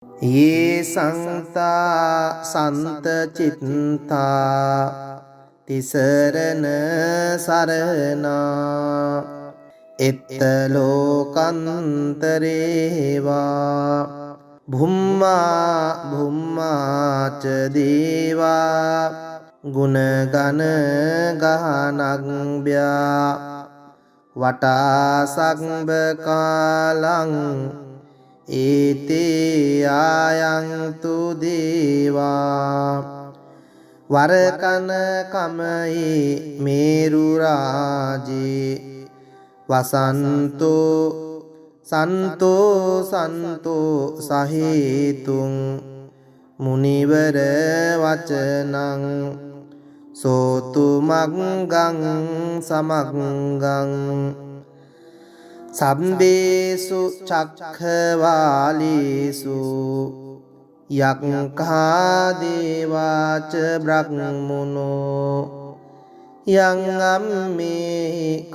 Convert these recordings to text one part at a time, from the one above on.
ये संता संत चित्ता तिसरन सरना इत्तलोकंतरेवा भुम्मा भुम्मा च देवा गुणगण गहनज्ञा वटा संबकालं एते आयन्तु देवा वरकन कमये मेरुराजे वसन्तो सन्तो सन्तो सहेतुं मुनिवर वचनं सोतु मग्गं समग्गं सब्बेषु चक्रवालेषु यज्ञादेवा च ब्रह्मणो यं अम्मे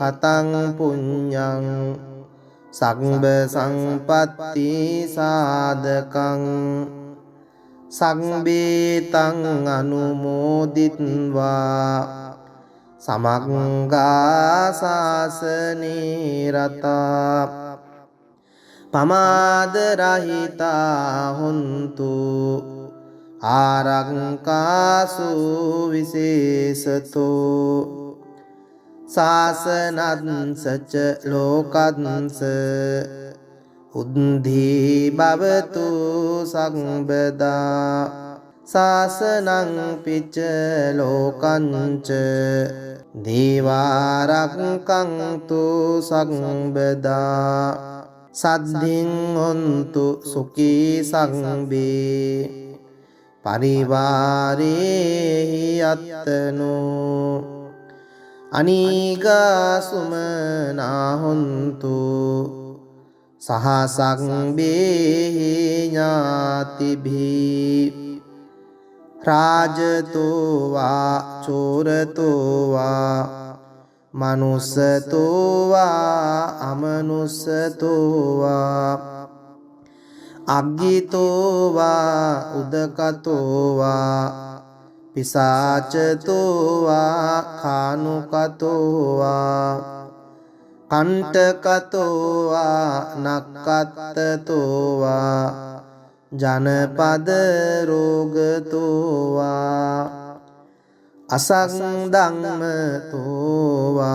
कतं पुण्यं सर्व संपत्ति साधकं संवेतं अनुमोदित्वा समग्गा शासने रता पमादरहिता हुन्तु आरङ्कासु विशेषतो शासनंस च लोकंस उद्धि भवतु सर्वदा शासनं पिच लोकंच देवारक्षन्तु सर्वदा सद्धिं होन्तु सुखी सर्वे परिवारे यत्नो अनीगासुमना होन्तु सह सर्वे ज्ञातिभिः राजतो वा चोरतो वा मनुष्यतो वा अमनुष्यतो वा अज्ञितो वा उदकतो वा पिशाचतो वा खानुकतो वा कंटकतो वा नक्कत्तो वा जनपद रोगतो वा असंदम्मतो वा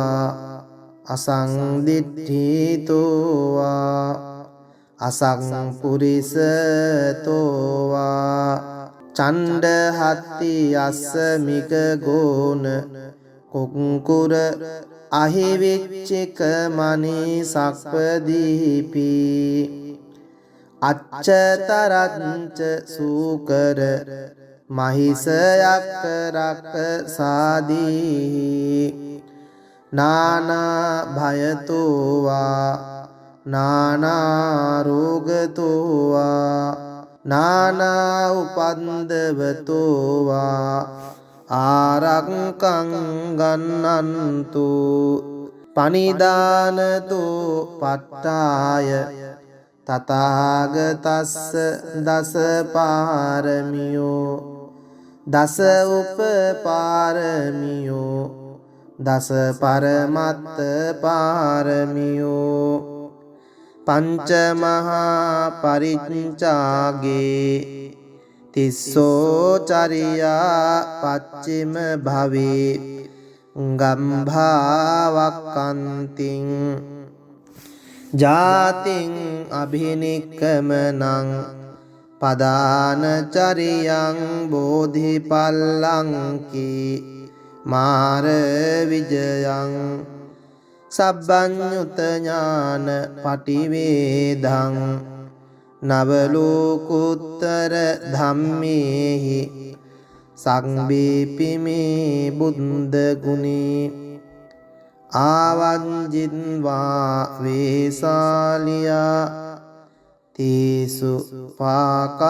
असंदिठितो वा असंपुरिसतो वा चंडहत्ति अस्मिक गोन कुंकुर अहिविच्चिक मणि सक्पदीपी अच्छतरंच सूकर महिषयक्रक सादी नाना भयतो वा नाना रोगतो वा नाना उपद्रवतो वा आरङ्कं गन्नन्तु पनिदानतो पट्टाय तथागतस्य दश पारमियो दश उपपारमियो दश परमत्त पारमियो पंचमहापरित्यागे तिस्सोचर्या पश्चिम भवे गम्भावक्कान्तिं जातिं अभिनिक्कमनं पदानचर्यं बोधिपल्लङ्की मारविजयं सब्बञ्युतज्ञान पटिवेदं नवलोकोत्तर धम्मेहि संवेपि मे बुद्धगुणे आवञ्जिन्वा वेशालिया तेषु पाकारान्तरेषु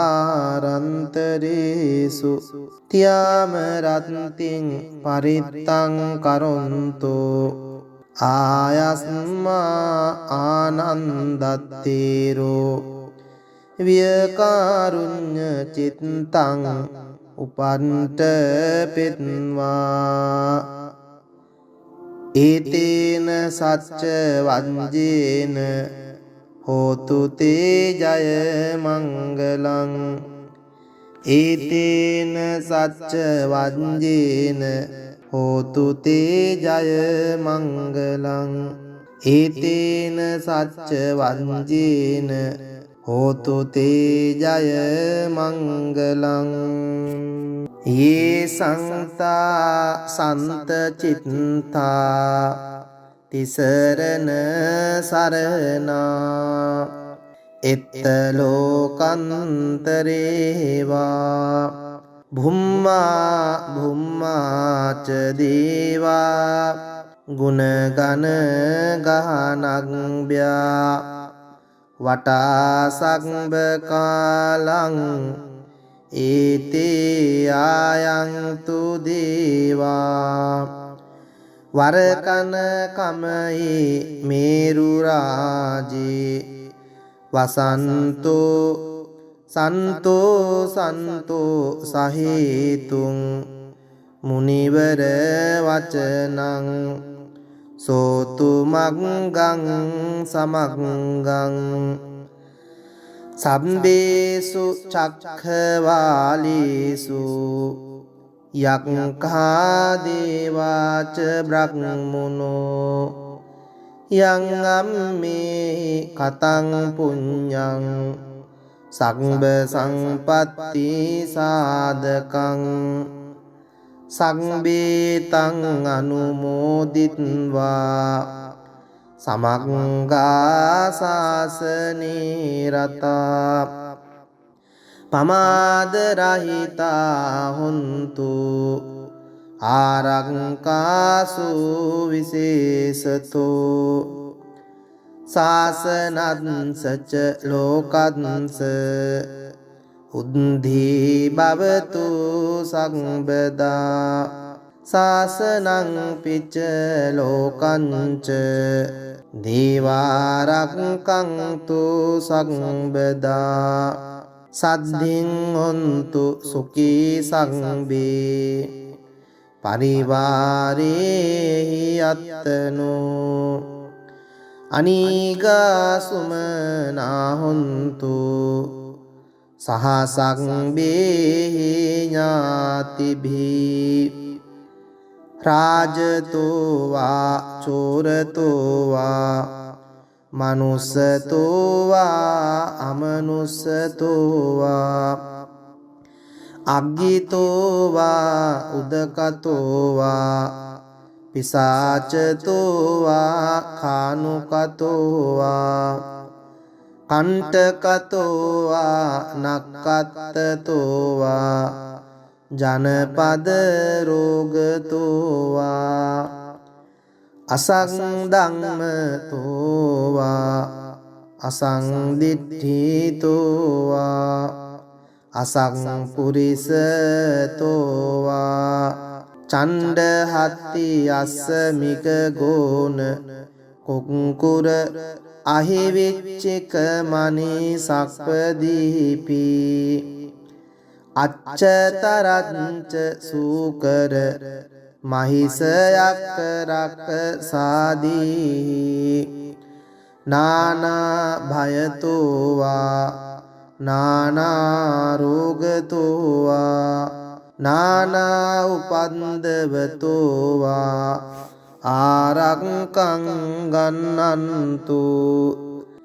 त्यामरन्तिं परित्तं करोन्तु आयस्मा आनन्दतेरो වියකාරුඤ්ඤ චිත්තං උපන්ට පෙත්වා ඒතේන සච්ච වංජේන හෝතු තේ ජය මංගලං ඒතේන සච්ච වංජේන හෝතු තේ ජය මංගලං ඒතේන සච්ච වංජේන හෝතු තේ ජය මංගලං ये संता संत चित्ता तिसरन सरना इत्त लोकंतरेवा भुम्मा भुम्मा च देवा गुणगण गहनग्भ्या वटा संब कालं ඒතේ ආයන්තු දේවා වරකන කමයේ මේරු රාජේ වසන්තෝ සන්තෝ සන්තෝ සහේතුං මුනිවර වචනං සෝතු මග්ගං සමග්ගං සම්බේසු චක්ඛවාලේසු යක්ඛා දේවාච බ්‍රහ්මනෝ යං අම්මේ කතං පුඤ්ඤං සග්බ සංපත්ති සාධකං සංබේතං අනුමෝදිත්වා සමග්ගා සාසනේ රතා පමාද රහිතා හොන්තු ආරක්කාසු විශේෂතෝ සාසනංසච ලෝකංස උද්ධි භවතු සංබදා සාසනං පිච්ච ලෝකංච දේවාරක්ඛන්තු සංබදා සද්ධින් හොන්තු සුඛී සංබේ පරිවාරේහි අත්තනෝ අනීගා සුමනා හොන්තු සහ සංබේහි ඥාතිභී රාජතෝ වා චෝරතෝ වා මනුස්සතෝ වා අමනුස්සතෝ වා අග්ගිතෝ වා උදකතෝ වා පිසාචතෝ වා කානුකතෝ වා කණ්ඨකතෝ වා නක්කත්තතෝ වා ජනපද රෝගතෝවා අසංධම්මතෝවා අසංදිට්ඨිතෝවා අසංපුරිසතෝවා චණ්ඩහත්ති අස්සමික ගෝන කුංකුර අහිවිච්චික මනී සක්පදීපි අච්චතරංච සූකර මහිසයක් රක්ක සාදී නානා භයතෝවා නානා රෝගතෝවා නානා උපන්දවතෝවා ආරක්ඛං ගන්නන්තු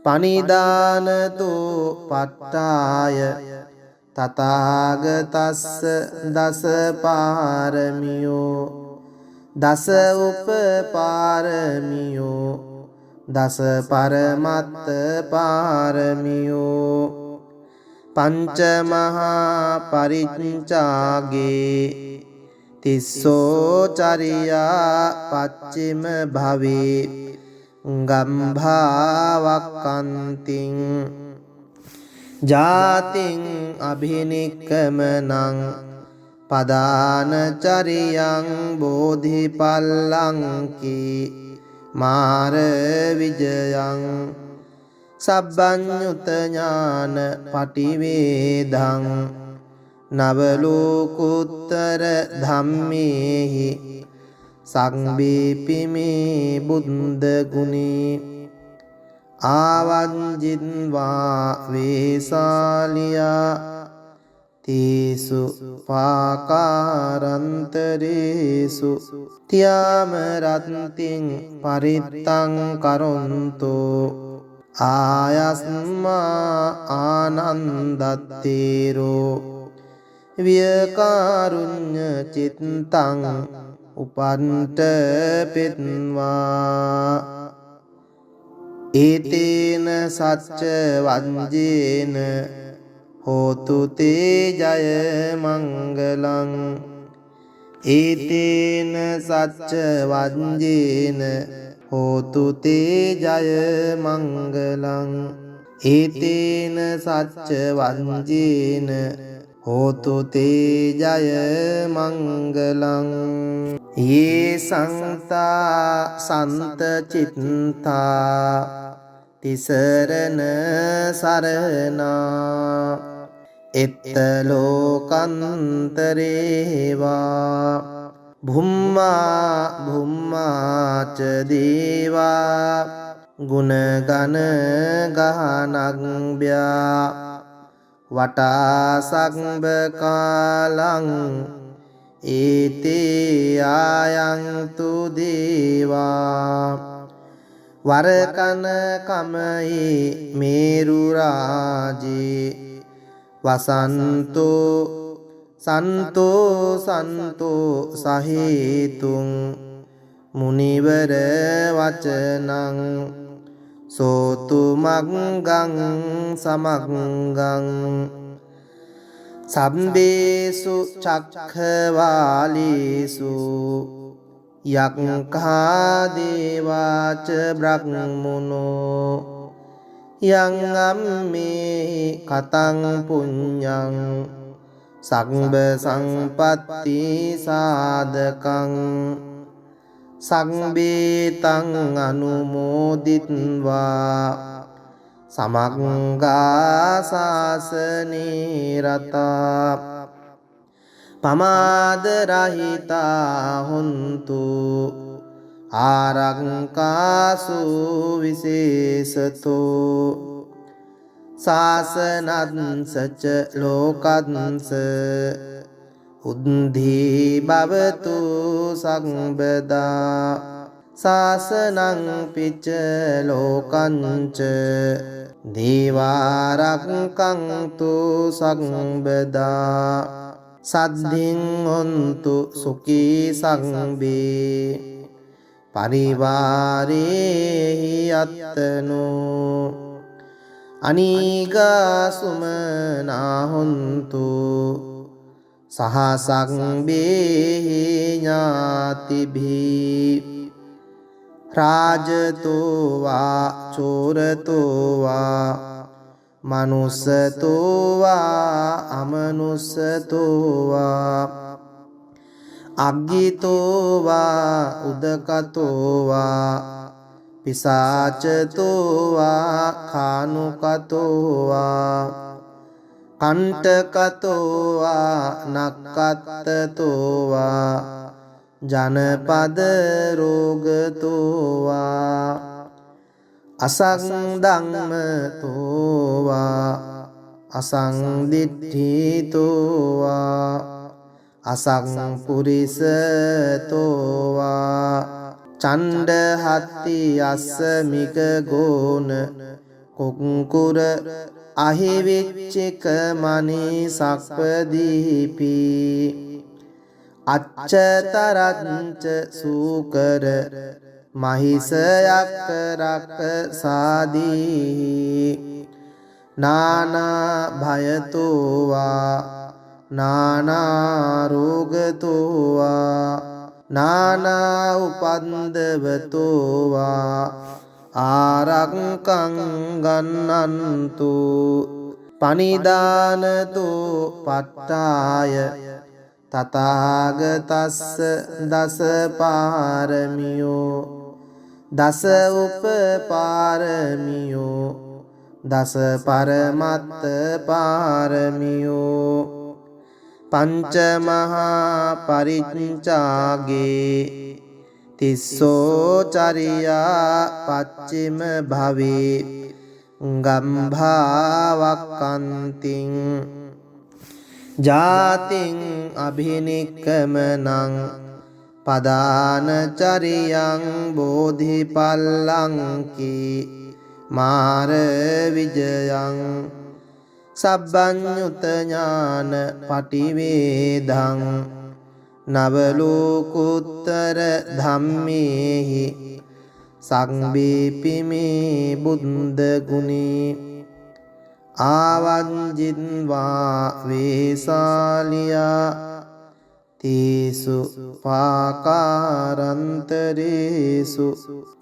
පනිදානතෝ පට්ඨාය තථාගතස්ස දස පාරමියෝ දස උපපාරමියෝ දස පරමත්ත පාරමියෝ පංච මහා පරිච්ඡාගේ තිස්සෝ චරියා පච්චිම භවේ ගම්භාවක්කන්තිං ජාතින් අභිනික්කමනං පදානචරියං බෝධිපල්ලංකි මාර විජයං සබ්බඤ්ඤුත ඥාන පටිවේදං නවලෝකුත්තර ධම්මේහි සංබේපි මේ බුද්ධ ගුණේ ආවංජින්වා වේසාලියා තේසු පාකාරන්තරේසු තියාම රත්තිං පරිත්තං කරොන්තෝ ආයස්මා ආනන්දත්තේරෝ වියකාරුඤ්ඤ චිත්තං උපන්ත පෙත්වා ඒතේන සච්ච වංජේන හෝතු තේ ජය මංගලං ඒතේන සච්ච වංජේන හෝතු තේ ජය මංගලං ඒතේන සච්ච වංජේන හෝතු තේ ජය මංගලං යේ සංතා සන්ත චිත්තා තිසරණ සරණා එත්ත ලෝකන්තරේවා භුම්මා භුම්මාච දේවා ගුණගන ගහනග්භ්‍යා වටා සග්බ කාලං ඒතේ ආයන්තු දේවා වරකන කමයි මේරු රාජේ වසන්තෝ සන්තෝ සන්තෝ සහේතුං මුනිවර වචනං සෝතු මග්ගං සමග්ගං සම්බේසු චක්ඛවාලීසු යක්ඛා දේවාච බ්‍රහ්මනෝ යං අම්මේ කතං පුඤ්ඤං සග්බ සංපත්ති සාධකං සංබේතං අනුමෝදිත්වා සමග්ගා සාසනේ රතා පමාද රහිතා හොන්තු ආරක්කාසු විශේෂතෝ සාසනංසච ලෝකංස උද්ධි භවතු සම්බදා සාසනං පිච්ච ලෝකංච දේවාරක්ඛන්තු සම්බදා සද්ධින් හොන්තු සුඛී සංබේ පරිවාරේහි අත්තනෝ අනීගා සුමනා හොන්තු සහ සංබේහි ඥාතිභී රාජතෝ වා චෝරතෝ වා මනුස්සතෝ වා අමනුස්සතෝ වා අග්ගිතෝ වා උදකතෝ වා පිසාචතෝ වා කානුකතෝ වා කණ්ඨකතෝ වා නක්කත්තතෝ වා ජනපද රෝගතෝ වා අසංධම්මතෝ වා අසංදිට්ඨිතෝ වා අසංපුරිසතෝ වා චණ්ඩහත්ති අස්සමික ගෝන කුක්කුර අහිවිච්චික මනී සක්පදීපි අච්චතරංච සූකර මහිසයක් රක්ක සාදී නානා භයතෝවා නානා රෝගතෝවා නානා උපන්දවතෝවා ආරක්කං ගන්නන්තු පනිදානතු පට්ඨාය තථාගතස්ස දස පාරමියෝ දස උපපාරමියෝ දස පරමත්ත පාරමියෝ පංච මහා පරිච්ඡාගේ තිස්සෝ චරියා පච්චිම භවේ ගම්භාවක්කන්තිං ජාතිං අභිනික්කමනං පදාන චරියං බෝධිපල්ලංකී මාර විජයං සබ්බඤ්ඤුත ඥාන පටිවේදං නවලෝකුත්තර ධම්මේහි සංබීපිමේ බුද්ධ ගුණේ ආවංජින්වා වේසාලියා තීසු පාකාරන්තරේසු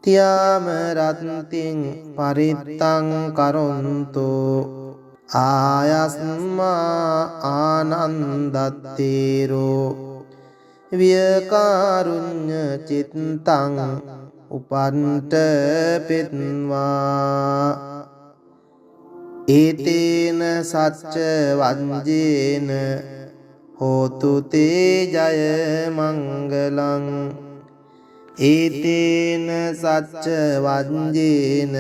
තියාම රත්තිං පරිත්තං කරොන්තෝ ආයස්මා ආනන්දත්තේරෝ වියකාරුඤ්ඤ චිත්තං උපන්ට පෙත්වා ඒතේන සච්ච වංජේන හෝතු තේ ජය මංගලං ඒතේන සච්ච වංජේන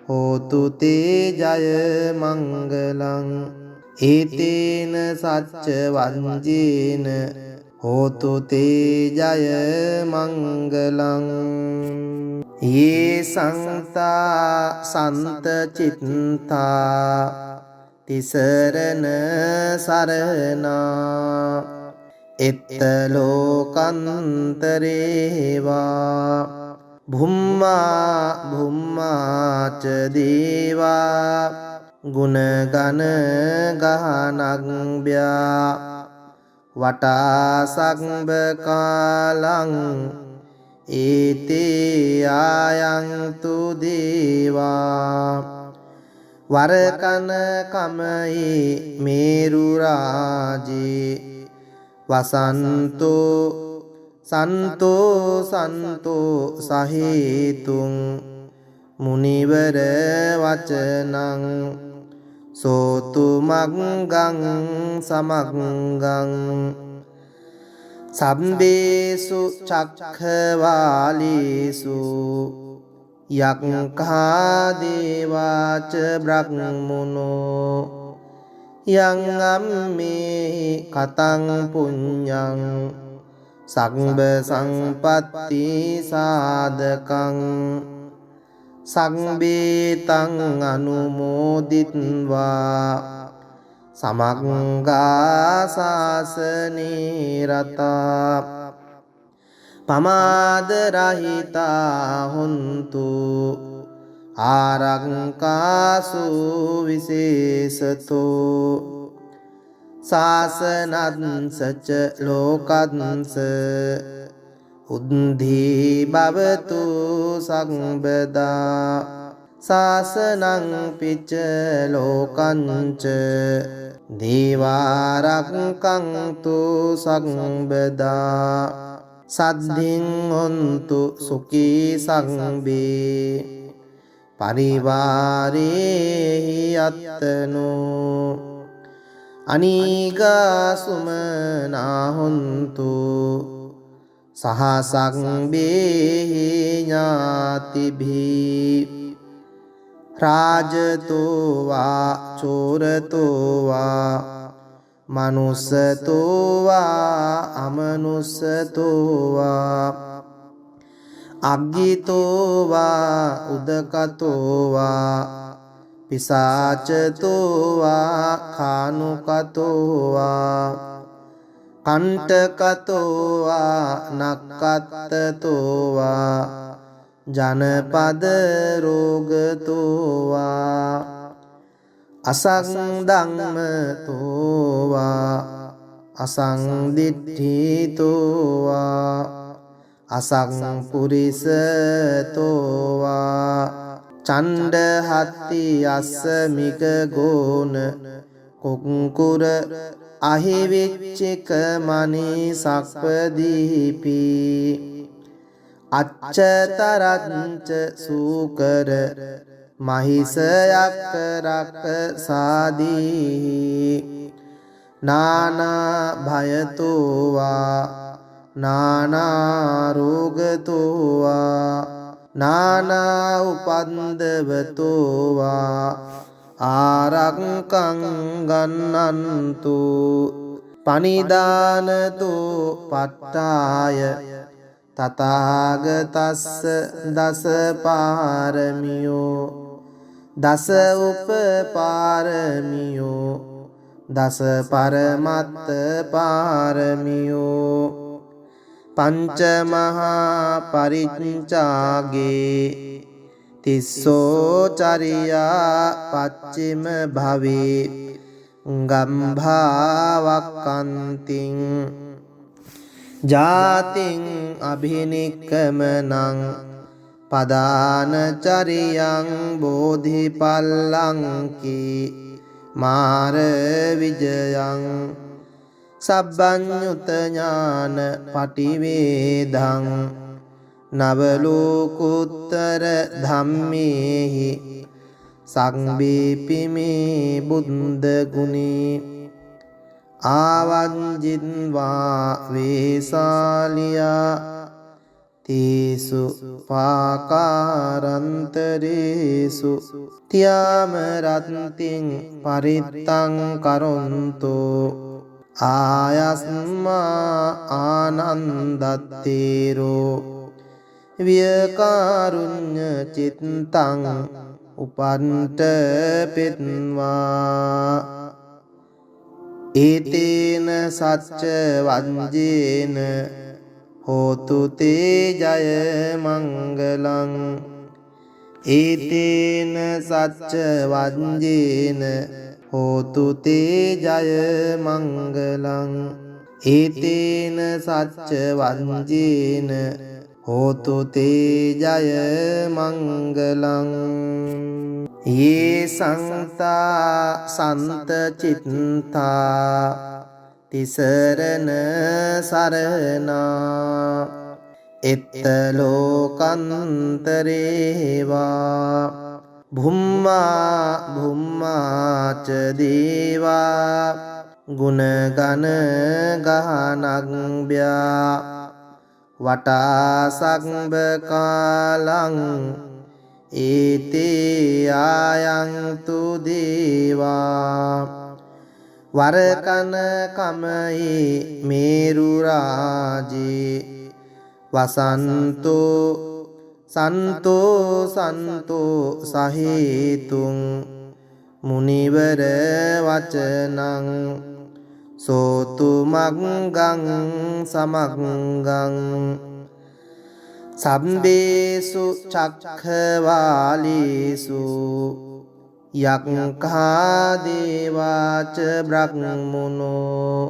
හෝතු තේ ජය මංගලං ඒතේන සච්ච වංජේන හෝතු තේ ජය මංගලං යේ සංතා සන්ත චිත්තා තිසරණ සරණා එත්ත ලෝකන්තරේවා භුම්මා භුම්මාච දේවා ගුණගන ගහනග්භ්‍යා වටා සග්බ කාලං ඒතේ ආයන්තු දේවා වරකන කමයි මේරු රාජේ වසන්තෝ සන්තෝ සන්තෝ සහේතුං මුනිවර වචනං සෝතු මග්ගං සමග්ගං සම්බේසු චක්ඛවාලේසු යක්ඛා දේවාච බ්‍රහ්මනෝ යං අම්මේ කතං පුඤ්ඤං සග්බ සංපත්ති සාධකං සංබේතං අනුමෝදිත්වා සමග්ගා සාසනේ රතා පමාද රහිතා හොන්තු ආරක්කාසු විශේෂතෝ සාසනංසච ලෝකංස උද්ධි භවතු සම්බදා සාසනං පිච්ච ලෝකංච දේවාරක්ඛන්තු සම්බදා සද්ධින් හොන්තු සුඛී සංබේ පරිවාරේහි අත්තනෝ අනීගාසුමනා හොන්තු සහ සංබේහි ඥාතිභී රාජතෝ වා චෝරතෝ වා මනුස්සතෝ වා අමනුස්සතෝ වා අග්ගිතෝ වා උදකතෝ වා පිසාචතෝ වා කානුකතෝ වා කණ්ඨකතෝ වා නක්කත්තතෝ වා ජනපද රෝගතෝ වා අසංධම්මතෝ වා අසංදිට්ඨිතෝ වා අසංපුරිසතෝ වා චණ්ඩහත්ති අස්සමික ගෝන කුක්කුර අහිවිච්චික මනී සක්පදීපි අච්චතරංච සූකර මහිසයක් රක් සාදී නානා භයතුවා නානා රෝගතුවා නානා උපන්දවතුවා ආරක්කං ගන්නන්තු පනිදානතු පට්ඨාය තථාගතස්ස දස පාරමියෝ දස උපපාරමියෝ දස පරමත්ත පාරමියෝ පංච මහා පරිච්ඡාගේ තිස්සෝ චරියා පච්චිම භවේ ගම්භාවක්කන්තිං ජාතිං අභිනික්කමනං පදාන චරියං බෝධිපල්ලංකි මාර විජයං සබ්බඤ්ඤුත ඥාන පටිවේදං නවලෝකුත්තර ධම්මේහි සංබීපිමේ බුද්ධ ගුණේ ආවංජින්වා වේසාලියා තීසු පාකාරන්තරේසු තියාම රත්තිං පරිත්තං කරොන්තෝ ආයස්මා ආනන්දත්තේරෝ වියකාරුඤ්ඤ චිත්තං උපන්ට පෙත්වා ඒතේන සච්ච වංජේන හෝතු තේ ජය මංගලං ඒතේන සච්ච වංජේන හෝතු තේ ජය මංගලං ඒතේන සච්ච වංජේන හෝතු තේ ජය මංගලං යේ සංතා සන්ත චිත්තා තිසරණ සරණා එත්ත ලෝකන්තරේවා භුම්මා භුම්මාච දේවා ගුණගන ගහනග්භ්‍යා වටා සක්බ කාලං ඒතේ ආයන්තු දේවා වරකන කමයි මේරු රාජේ වසන්තෝ සන්තෝ සන්තෝ සහේතුං මුනිවර වචනං සෝතු මග්ගං සමග්ගං සම්බේසු චක්ඛවාලීසු යක්ඛා දේවාච බ්‍රහ්මනෝ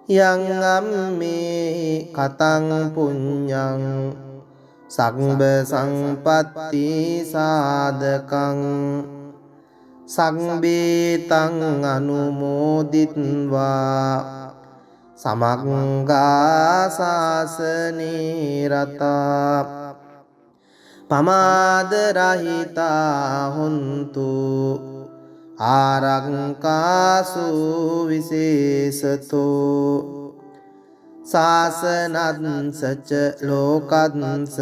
යං අම්මේ කතං පුඤ්ඤං සග්බ සංපත්ති සාධකං සංබේතං අනුමෝදිත්වා සමග්ගා සාසනේ රතා පමාද රහිතා හොන්තු ආරක්කාසු විශේෂතෝ සාසනංසච ලෝකංස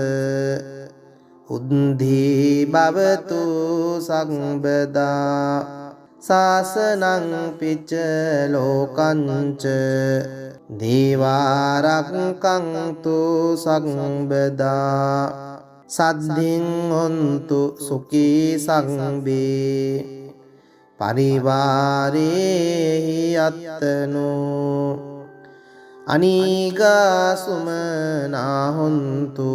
උද්ධි භවතු සම්බදා සාසනං පිච්ච ලෝකංච දේවාරක්ඛන්තු සම්බදා සද්ධින් හොන්තු සුඛී සංබේ පරිවාරේහි අත්තනෝ අනීගා සුමනා හොන්තු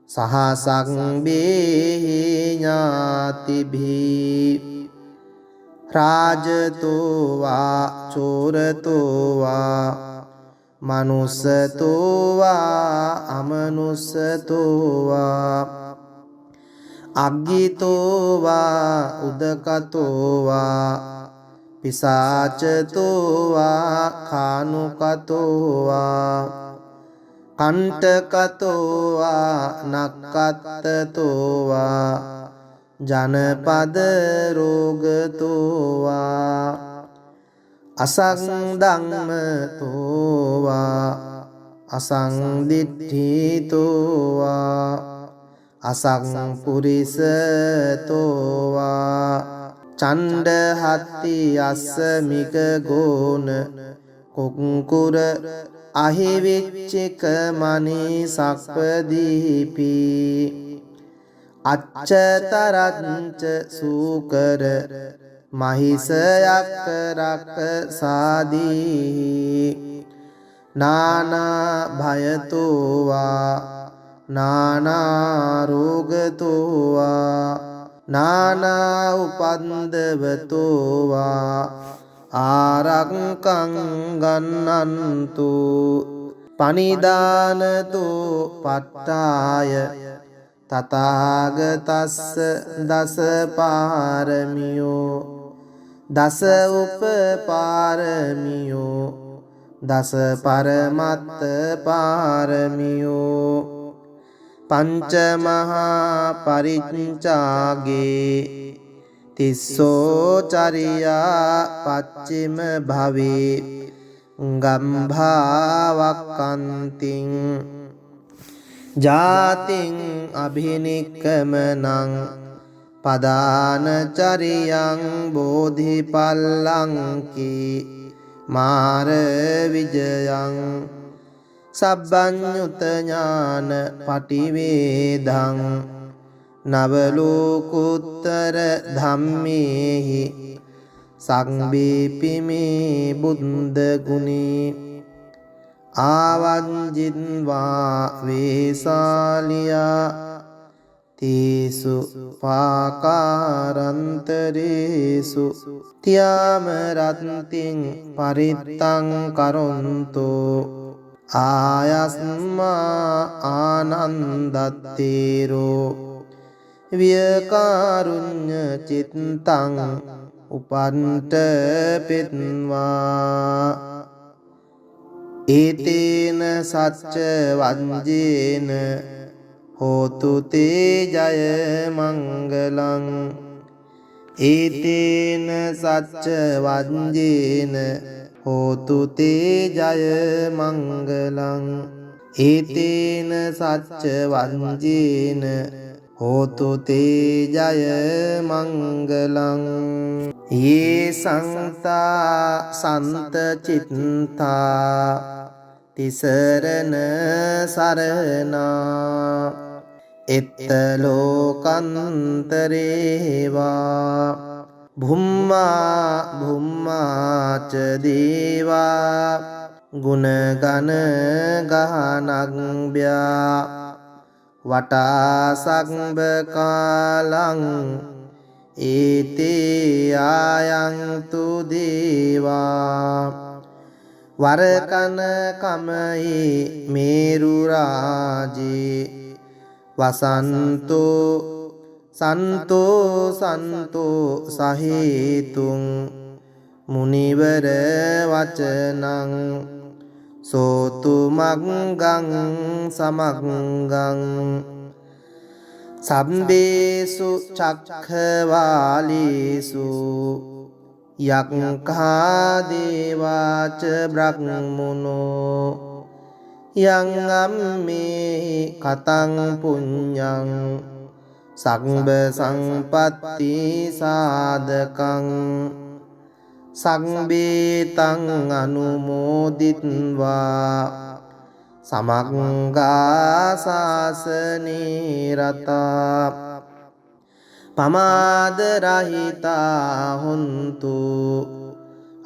සහසංබේහි ඥාතිභී රාජතෝ වා චෝරතෝ වා මනුස්සතෝ වා අමනුස්සතෝ වා අග්ගිතෝ වා උදකතෝ වා පිසාචතෝ වා කානුකතෝ වා කණ්ඨකතෝ වා නක්කත්තතෝ වා ජනපද රෝගතෝවා අසංධම්මතෝවා අසංදිට්ඨිතෝවා අසංපුරිසතෝවා චණ්ඩහත්ති අස්සමික ගෝන කුංකුර අහිවිච්චික මනී සක්පදීපි අච්චතරච්ච සූකර මහිසයක් රක්ක සාදී නානා භයතෝවා නානා රෝගතෝවා නානා උපන්දවතෝවා ආරක්කං ගන්නන්තු පනිදානතෝ පට්ඨාය තථාගතස්ස දස පාරමියෝ දස උපපාරමියෝ දස පරමත්ත පාරමියෝ පංච මහා පරිච්ඡාගේ තිස්සෝ චරියා පච්චිම භවේ ගම්භාවක්කන්තිං ජාතිං අභිනික්කමනං පදානචරියං බෝධිපල්ලංකී මාර විජයං සබ්බඤ්ඤුත ඥාන පටිවේදං නවලෝකුත්තර ධම්මේහි සංබීපිමේ බුද්ධ ගුණේ ආවංජින්වා වේසාලියා තීසු පාකාරන්තරේසු තියාම රත්තිං පරිත්තං කරොන්තෝ ආයස්මා ආනන්දත්තේරෝ වියකාරුඤ්ඤ චිත්තං උපන්ට පෙත්වා ඒතේන සච්ච වංජේන හෝතු තේ ජය මංගලං ඒතේන සච්ච වංජේන හෝතු තේ ජය මංගලං ඒතේන සච්ච වංජේන හෝතු තේ ජය මංගලං යේ සංතා සන්ත චිත්තා තිසරණ සරණා එත්ත ලෝකන්තරේවා භුම්මා භුම්මාච දේවා ගුණගන ගහනග්භ්‍යා වටා සග්බ කාලං ඒතේ ආයන්තු දේවා වරකන කමයි මේරු රාජේ වසන්තෝ සන්තෝ සන්තෝ සහේතුං මුනිවර වචනං සෝතු මග්ගං සමග්ගං සම්බේසු චක්ඛවාලීසු යක්ඛා දේවාච බ්‍රහ්මනෝ යං අම්මේ කතං පුඤ්ඤං සග්බ සංපත්ති සාධකං සංබේතං අනුමෝදිත්වා සමග්ගා සාසනේ රතා පමාද රහිතා හොන්තු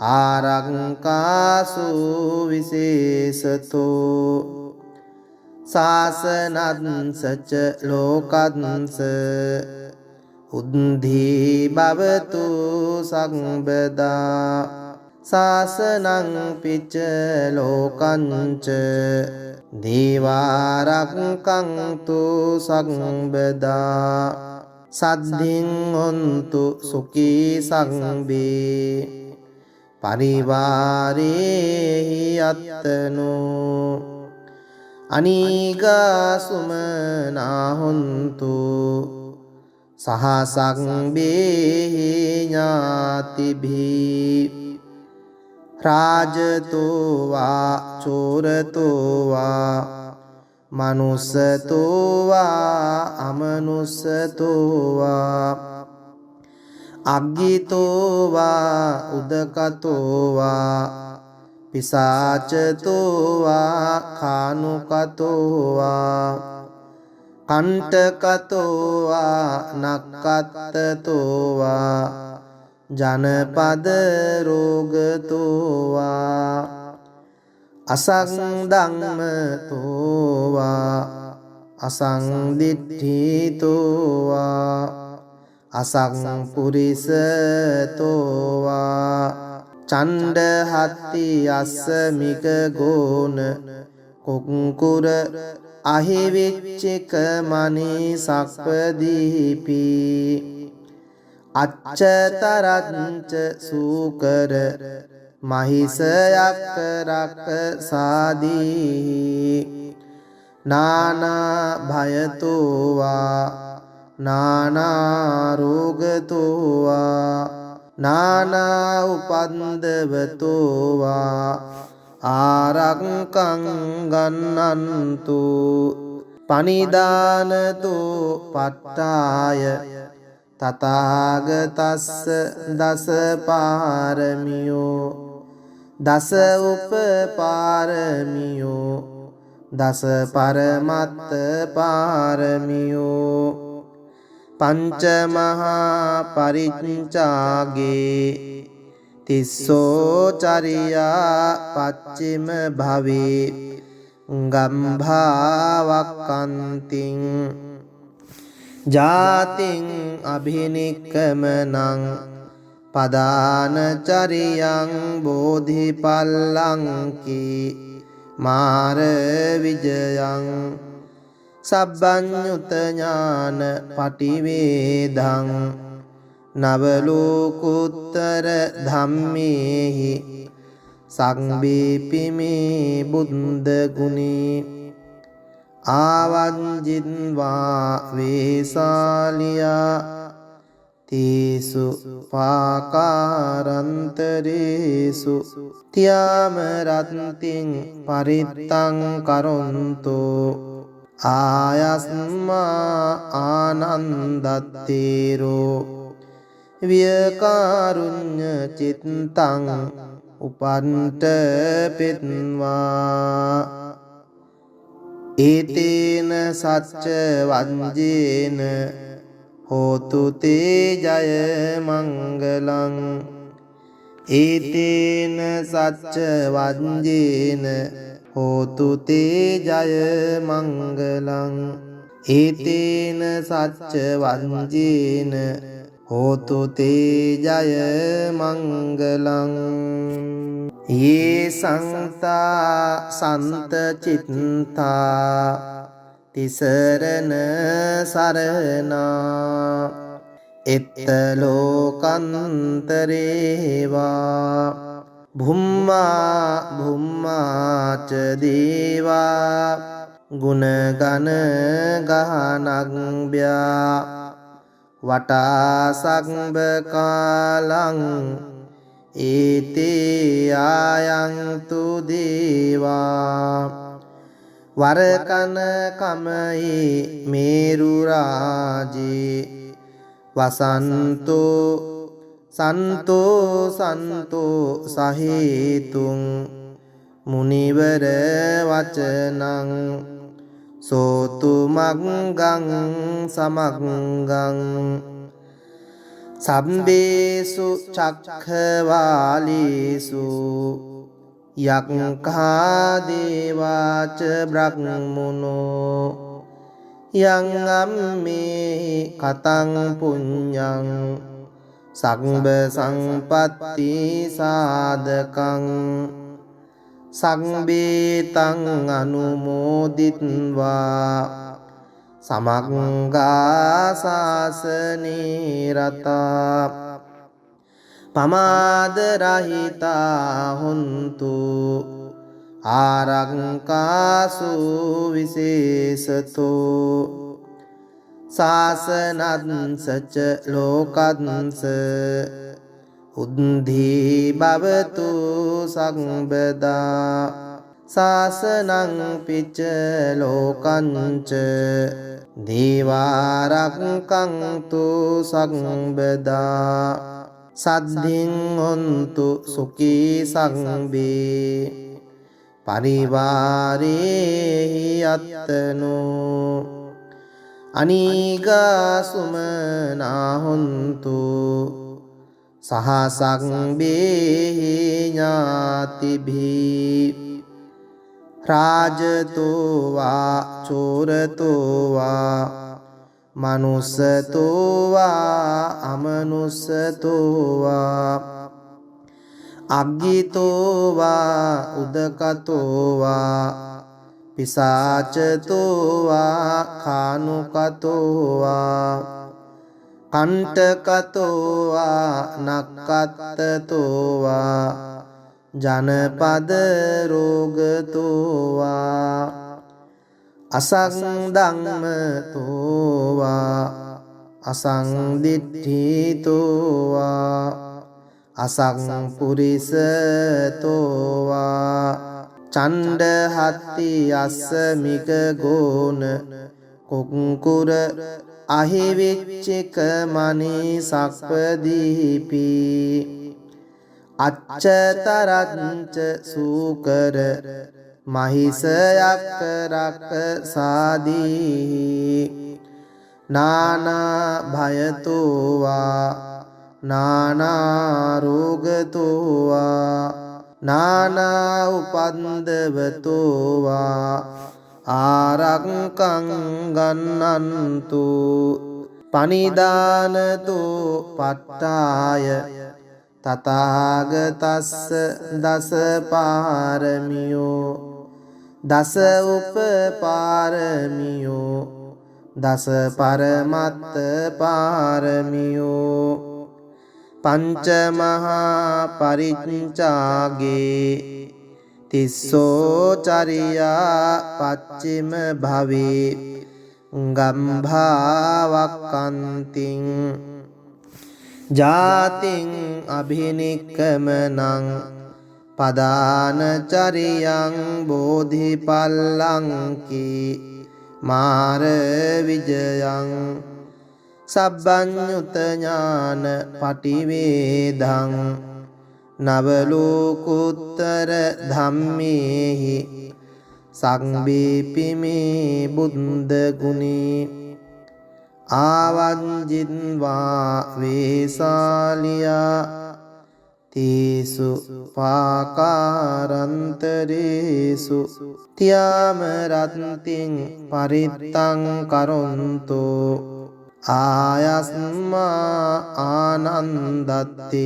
ආරක්කාසු විශේෂතෝ සාසනංසච ලෝකංස උද්ධි භවතු සංබදා සාසනං පිච්ච ලෝකංච දේවාරක්ඛන්තු සංබදා සද්ධින් හොන්තු සුඛී සංබේ පරිවාරේහි අත්තනෝ අනීගා සුමනා හොන්තු සහ සංබේහි ඥාතිභී රාජතෝ වා චෝරතෝ වා මනුස්සතෝ වා අමනුස්සතෝ වා අග්ගිතෝ වා උදකතෝ වා පිසාචතෝ වා කානුකතෝ වා කණ්ඨකතෝ වා නක්කත්තතෝ වා ජනපද රෝගතෝ වා අසංධම්මතෝ වා අසංදිට්ඨිතෝ වා අසංපුරිසතෝ වා චණ්ඩහත්ති අස්සමික ගෝන කුක්කුර අහිවිච්චික මනී සක්පදීපි අච්චතරච්ච සූකර මහිසයක් රක්ක සාදී නානා භයතෝ වා නානා රෝගතෝ වා නානා උපන්දවතෝ වා ආරක්කං ගන්නන්තු පනිදානතෝ පට්ඨාය තථාගතස්ස දස පාරමියෝ දස උපපාරමියෝ දස පරමත්ත පාරමියෝ පංච මහා පරිච්ඡාගේ තිස්සෝ චරියා පච්චිම භවේ ගම්භාවක්කන්තිං ජාතිං අභිනික්කමනං පදානචරියං බෝධිපල්ලංකි මාර විජයං සබ්බඤ්ඤුත ඥාන පටිවේදං නවලෝකුත්තර ධම්මේහි සංබීපිමේ බුද්ධ ගුණේ ආවංජින්වා වේසාලියා තීසු පාකාරන්තරේසු තියාම රත්තිං පරිත්තං කරොන්තෝ ආයස්මා ආනන්දත්තේරෝ වියකාරුඤ්ඤ චිත්තං උපන්ට පෙත්වා ඒතේන සච්ච වංජේන හෝතු තේ ජය මංගලං ඒතේන සච්ච වංජේන හෝතු තේ ජය මංගලං ඒතේන සච්ච වංජේන හෝතු තේ ජය මංගලං යේ සංතා සන්ත චිත්තා තිසරණ සරණා එත්ත ලෝකන්තරේවා භුම්මා භුම්මාච දේවා ගුණගන ගහනග්භ්‍යා වටා සක්බ කාලං ඒතේ ආයන්තු දේවා වරකන කමයි මේරු රාජේ වසන්තෝ සන්තෝ සන්තෝ සහේතුං මුනිවර වචනං සෝතු මග්ගං සමග්ගං සම්බේසු චක්ඛවාලීසු යක්ඛා දේවාච බ්‍රහ්මනෝ යං අම්මේ කතං පුඤ්ඤං සග්බ සංපත්ති සාදකං සංබේතං අනුමෝදිත්වා සමග්ගා සාසනේ රතා පමාද රහිතා හොන්තු ආරක්කාසු විශේෂතෝ සාසනංසච ලෝකංස උද්ධි භවතු සම්බදා සාසනං පිච්ච ලෝකංච දේවාරක්ඛන්තු සම්බදා සද්ධින් හොන්තු සුඛී සංබේ පරිවාරේ යත්තනෝ අනීගා සුමනා හොන්තු සහසංබේ ඥාතිභී රාජතෝ වා චෝරතෝ වා මනුස්සතෝ වා අමනුස්සතෝ වා අග්ගිතෝ වා උදකතෝ වා පිසාචතෝ වා කානුකතෝ වා කණ්ඨකතෝ වා නක්ඛත්තතෝ වා ජනපද රෝගතෝ වා අසංධම්මතෝ වා අසංදිට්ඨිතෝ වා අසංපුරිසතෝ වා චණ්ඩහත්ති අස්සමික ගෝන කුක්කුර අහිවිච්චික මනී සක්පදීපි අච්චතරංච සූකර මහිසයක් රක්ක සාදී නානා භයතෝ වා නානා රෝගතෝ වා නානා උපන්දවතෝ වා ආරක්ඛං ගන්නන්තු පනිදානතෝ පට්ඨාය තථාගතස්ස දස පාරමියෝ දස උපපාරමියෝ දස පරමත්ත පාරමියෝ පංච මහා පරිච්ඡාගේ තිස්සෝ චරියා පච්චිම භවේ ගම්භාවක්ඛන්තිං ජාතින් අභිනික්කමනං පදාන චරියං බෝධිපල්ලංකි මාර විජයං සබ්බඤ්ඤුත ඥාන පටිවේදං නවලෝකුත්තර ධම්මේහි සංබීපිමේ බුද්ධ ගුණේ ආවංජින්වා වේසාලියා තීසු පාකාරන්තරේසු තියාම රත්තිං පරිත්තං කරොන්තෝ ආයස්මා ආනන්දත්තේරෝ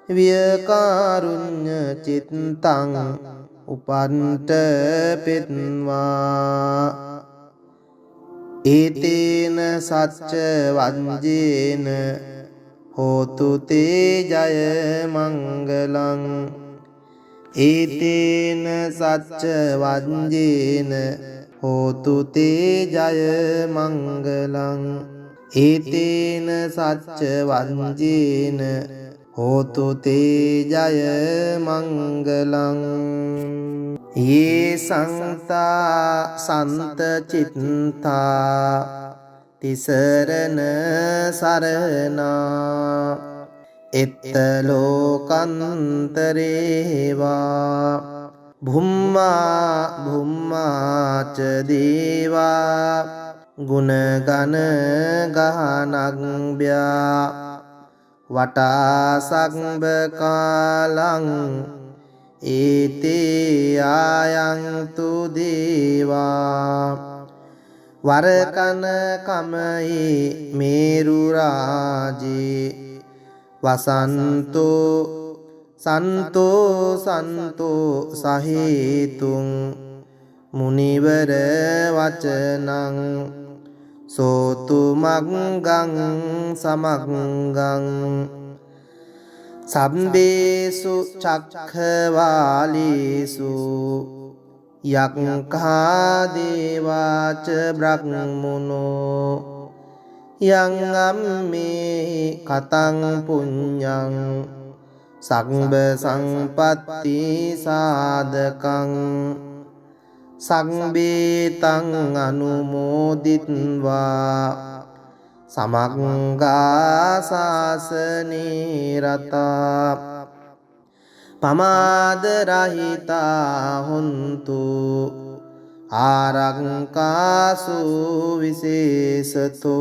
වියකාරුඤ්ඤ චිත්තං උපන්ත පෙත්වා ඒතේන සච්ච වංජේන හෝතු තේ ජය මංගලං ඒතේන සච්ච වංජේන හෝතු තේ ජය මංගලං ඒතේන සච්ච වංජේන හෝතු තේ ජය මංගලං යේ සංතා සන්ත චිත්තා තිසරණ සරණා එත්ත ලෝකන්තරේවා භුම්මා භුම්මාච දේවා ගුණගන ගහනග්භ්‍යා වටා සග්බ කාලං ඒතේ ආයන්තු දේවා වරකන කමයි මේරු රාජේ වසන්තෝ සන්තෝ සන්තෝ සහේතුං මුනිවර වචනං සෝතු මග්ගං සමග්ගං සම්බේසු චක්ඛවාලීසු යක්ඛා දේවාච බ්‍රහ්මනෝ යං අම්මේ කතං පුඤ්ඤං සග්බ සංපත්ති සාධකං සග්බේතං අනුමෝදිත්වා සමග්ගා සාසනේ රතා පමාද රහිතා හොන්තු ආරක්කාසු විශේෂතෝ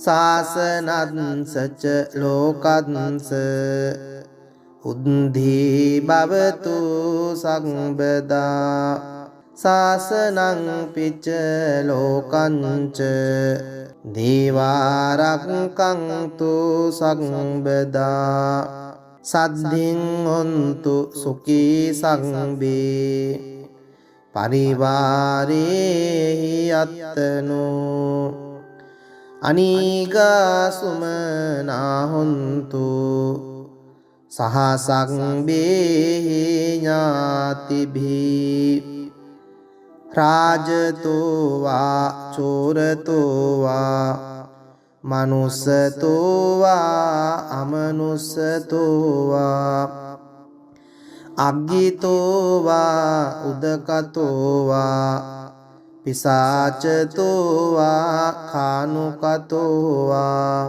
සාසනංසච ලෝකංස උද්ධි භවතු සම්බදා සාසනං පිච්ච ලෝකංච දේවාරක්ඛන්තු සම්බදා සද්ධින් හොන්තු සුඛී සංබේ පරිවාරේහි අත්තනෝ අනීගා සුමනා හොන්තු සහසංබේහි ඥාතිභී රාජතෝ වා චෝරතෝ වා මනුස්සතෝ වා අමනුස්සතෝ වා අග්ගිතෝ වා උදකතෝ වා පිසාචතෝ වා කානුකතෝ වා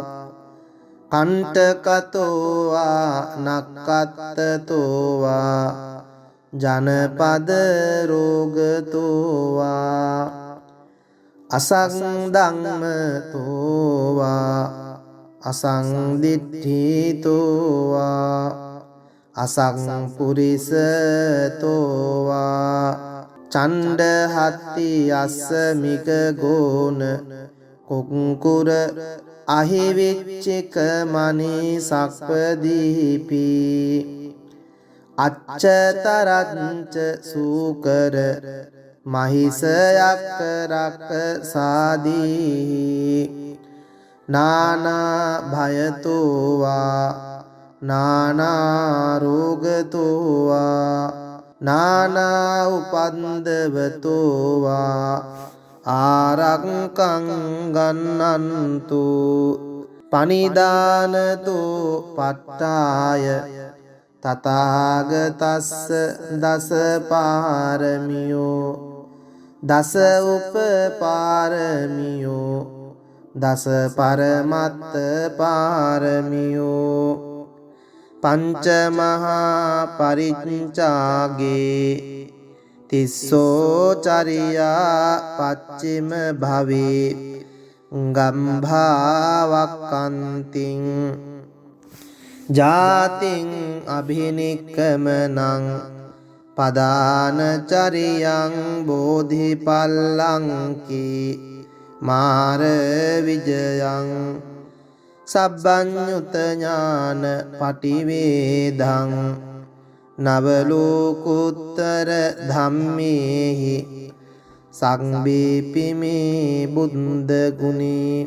කණ්ඨකතෝ වා නක්කත්තතෝ වා ජනපද රෝගතෝ වා අසංධම්මතෝ වා අසංදිට්ඨිතෝ වා අසංපුරිසතෝ වා චණ්ඩහත්ති අස්සමික ගෝන කුක්කුර අහිවිච්චික මනී සක්පදීපි අච්චතරංච සූකර මහිසයක් රක්ක සාදී නානා භයතෝ වා නානා රෝගතෝ වා නානා උපන්දවතෝ වා ආරක්ඛං ගන්නන්තු පනිදානතෝ පට්ඨාය තථාගතස්ස දස පාරමියෝ දස උපපාරමියෝ දස පරමත්ත පාරමියෝ පංච මහා පරිච්ඡාගේ තිස්සෝ චරියා පච්චිම භවේ ගම්භාවක්කන්තිං ජාතින් අභිනික්කමනං පදානචරියං බෝධිපල්ලංකි මාර විජයං සබ්බඤ්ඤුත ඥාන පටිවේදං නවලෝකුත්තර ධම්මේහි සංබේපිමේ බුද්ධ ගුණේ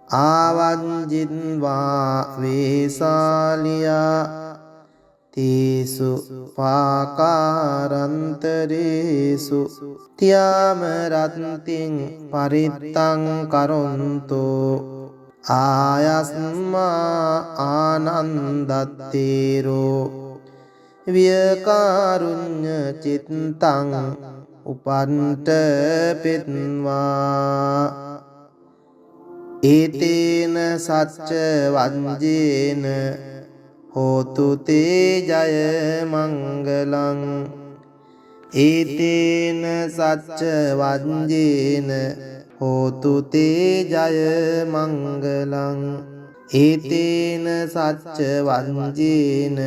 ආවංජින්වා වේසාලියා තේසු පාකාරන්තරේසු තියාම රත්තිං පරිත්තං කරොන්තෝ ආයස්මා ආනන්දත්තේරෝ වියකාරුඤ්ඤ චිත්තං උපන්ට පෙත්වා ඒතේන සච්ච වංජේන හෝතු තේ ජය මංගලං ඒතේන සච්ච වංජේන හෝතු තේ ජය මංගලං ඒතේන සච්ච වංජේන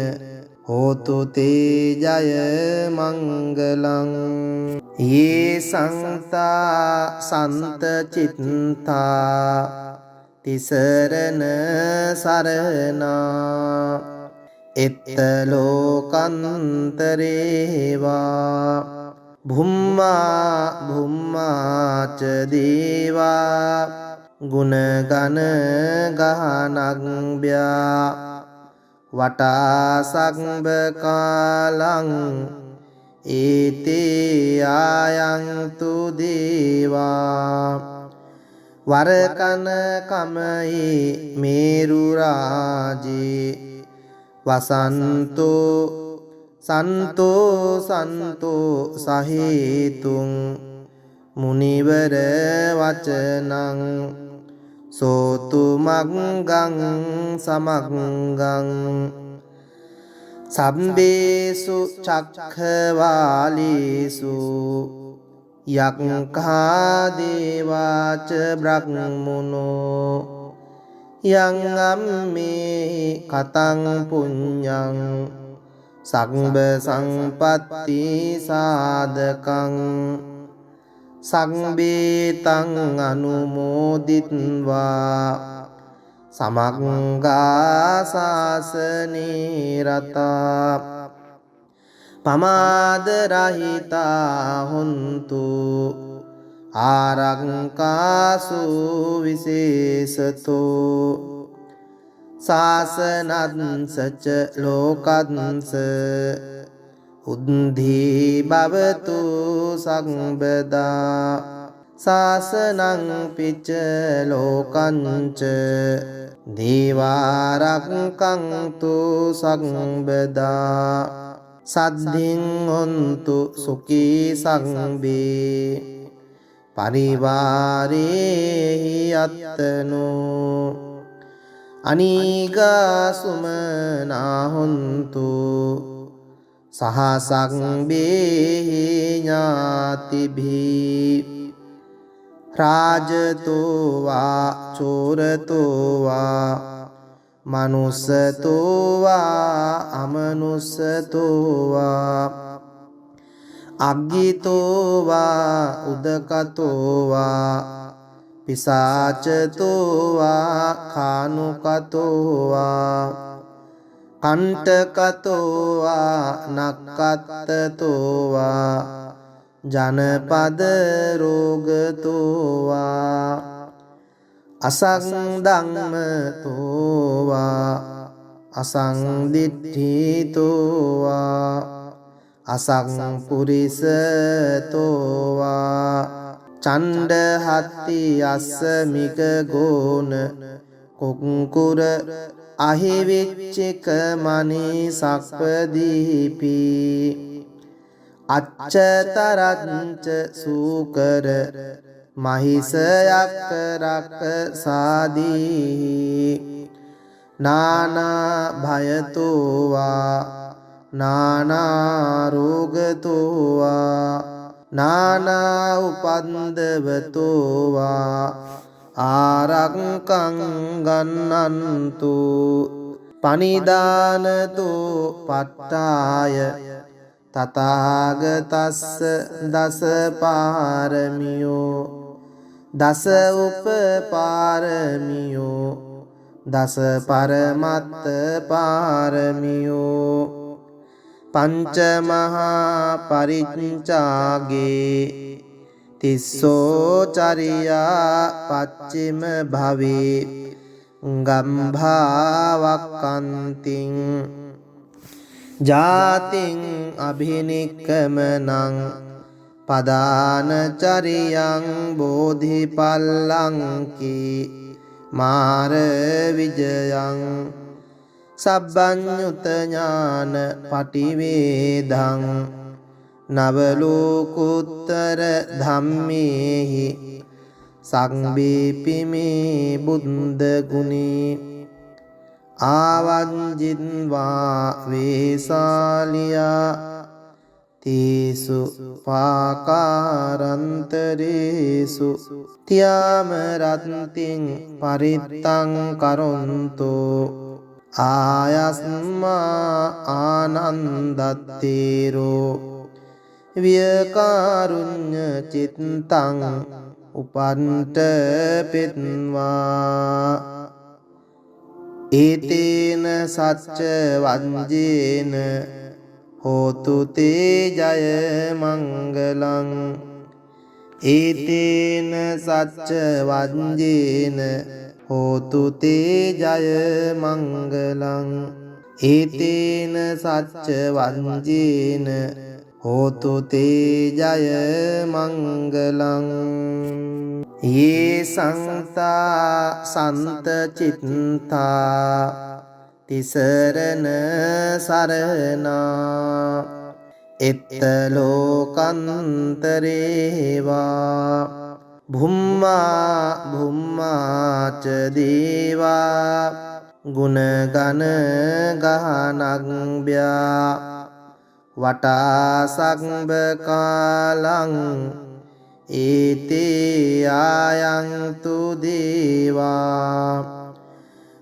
හෝතු තේ ජය මංගලං යේ සංතා සන්ත චිත්තා තිසරණ සරණා එත්ත ලෝකන්තරේවා භුම්මා භුම්මාච දේවා ගුණගන ගහනග්භ්‍යා වටා සක්බ කාලං ඒතේ ආයන්තු දේවා වරකන කමයේ මේරු රාජේ වසන්තෝ සන්තෝ සන්තෝ සහේතුං මුනිවර වචනං සෝතු මග්ගං සමග්ගං සම්බේසු චක්ඛවාලේසු යක්ඛා දේවාච බ්‍රහ්මනෝ යං අම්මේ කතං පුඤ්ඤං සග්බ සංපත්ති සාධකං සංබේතං අනුමෝදිත්වා සමග්ගා සාසනේ රතා පමාද රහිතා හොන්තු ආරක්කාසු විශේෂතෝ සාසනංසච ලෝකංස උද්ධී භවතු සම්බදා සාසනං පිච්ච ලෝකංච දේවාරක්ඛන්තු සම්බදා සද්ධින් හොන්තු සුඛී සංබේ පරිවාරේ යත්තනෝ අනීගා සුමනා හොන්තු සහසංබේ ඥාතිභී රාජතෝ වා චෝරතෝ වා මනුස්සතෝ වා අමනුස්සතෝ වා අග්ගිතෝ වා උදකතෝ වා පිසාචතෝ වා කානුකතෝ වා කණ්ඨකතෝ වා නක්කත්තතෝ වා ජනපද රෝගතෝ වා අසංධම්මතෝ වා අසංදිට්ඨිතෝ වා අසංපුරිසතෝ වා චණ්ඩහත්ති අස්සමික ගෝන කුක්කුර අහිවිච්චික මනී සක්පදීපි අච්චතරංච සූකර මහිසයක් රක්ක සාදී නානා භයතෝ වා නානා රෝගතෝ වා නානා උපන්දවතෝ වා ආරක්ඛං ගන්නන්තු පනිදානතෝ පට්ඨාය තථාගතස්ස දස පාරමියෝ දස උපපාරමියෝ දස පරමත්ත පාරමියෝ පංච මහා පරිච්ඡාගේ තිස්සෝ චරියා පච්චිම භවේ ගම්භාවක්කන්තිං ජාතිං අභිනික්කමනං පදානචරියං බෝධිපල්ලංකී මාර විජයං සබ්බඤ්ඤුත ඥාන පටිවේදං නවලෝකුත්තර ධම්මේහි සංබේපිමේ බුද්ධ ගුණේ ආවංජින්වා වේසාලියා තීසු පාකාරන්තරේසු තියාම රත්තිං පරිත්තං කරොන්තෝ ආයස්මා ආනන්දත්තේරෝ වියකාරුඤ්ඤ චිත්තං උපන්ට පෙත්වා ඒතේන සච්ච වංජේන හෝතු තේ ජය මංගලං ඒතේන සච්ච වංජේන හෝතු තේ ජය මංගලං ඒතේන සච්ච වංජේන හෝතු තේ ජය මංගලං. යේ සංතා සන්ත චිත්තා තිසරණ සරණා එත්ත ලෝකන්තරේවා භුම්මා භුම්මාච දේවා ගුණගන ගහනග්භ්‍යා වටා සග්බ කාලං ඒතේ ආයන්තු දේවා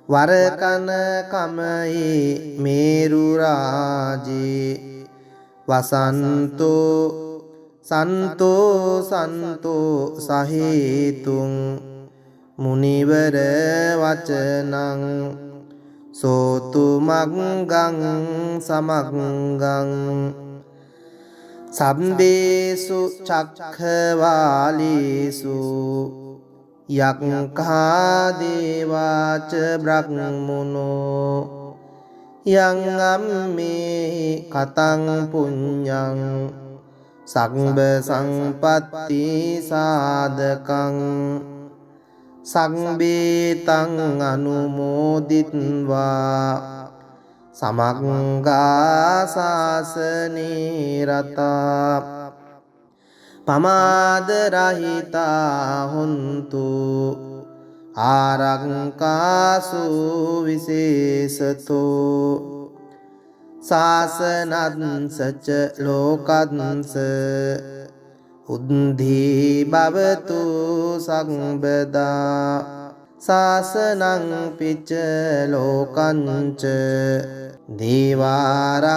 වරකන කමයි මේරු රාජේ වසන්තෝ සන්තෝ සන්තෝ සහේතුං මුනිවර වචනං සෝතු මග්ගං සමග්ගං සම්බේසු චක්ඛවාලීසු යක්ඛා දේවාච බ්‍රහ්මනෝ යං අම්මේ කතං පුඤ්ඤං සග්බ සංපත්ති සාධකං සංබේතං අනුමෝදිත්වා සමග්ගා සාසනේ රතා පමාද රහිතා හොන්තු ආරක්කාසු විශේෂතෝ සාසනංසච ලෝකංස උද්ධි භවතු සම්බදා සාසනං පිච්ච ලෝකංච දේවාරක්ඛන්තු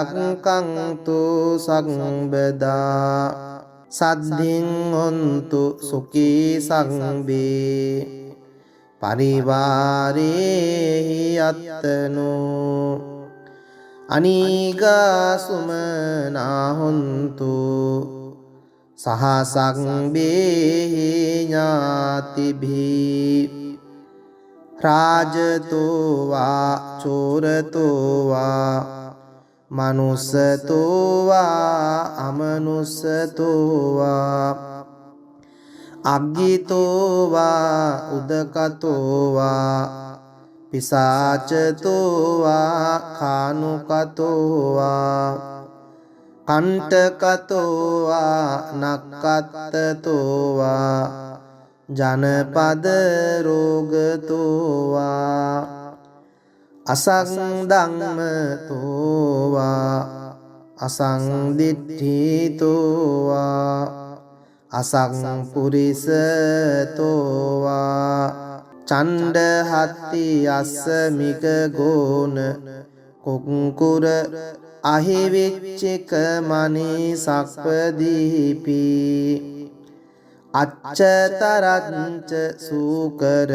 සම්බදා සද්ධින් හොන්තු සුඛී සංබේ පරිවාරේහි අත්තනෝ අනීගා සුමනා හොන්තු සහසංබේහි ඥාතිභී රාජතෝ වා චෝරතෝ වා මනුස්සතෝ වා අමනුස්සතෝ වා අග්ගිතෝ වා උදකතෝ වා පිසාචතෝ වා කානුකතෝ වා කණ්ඨකතෝ වා නක්කත්තතෝ වා ජනපද රෝගතෝ වා අසංධම්මතෝ වා අසංදිට්ඨිතෝ වා අසංපුරිසතෝ වා චණ්ඩහත්ති අස්සමික ගෝන කුක්කුර අහිවිච්චික මනී සක්පදීපි අච්චතරංච සූකර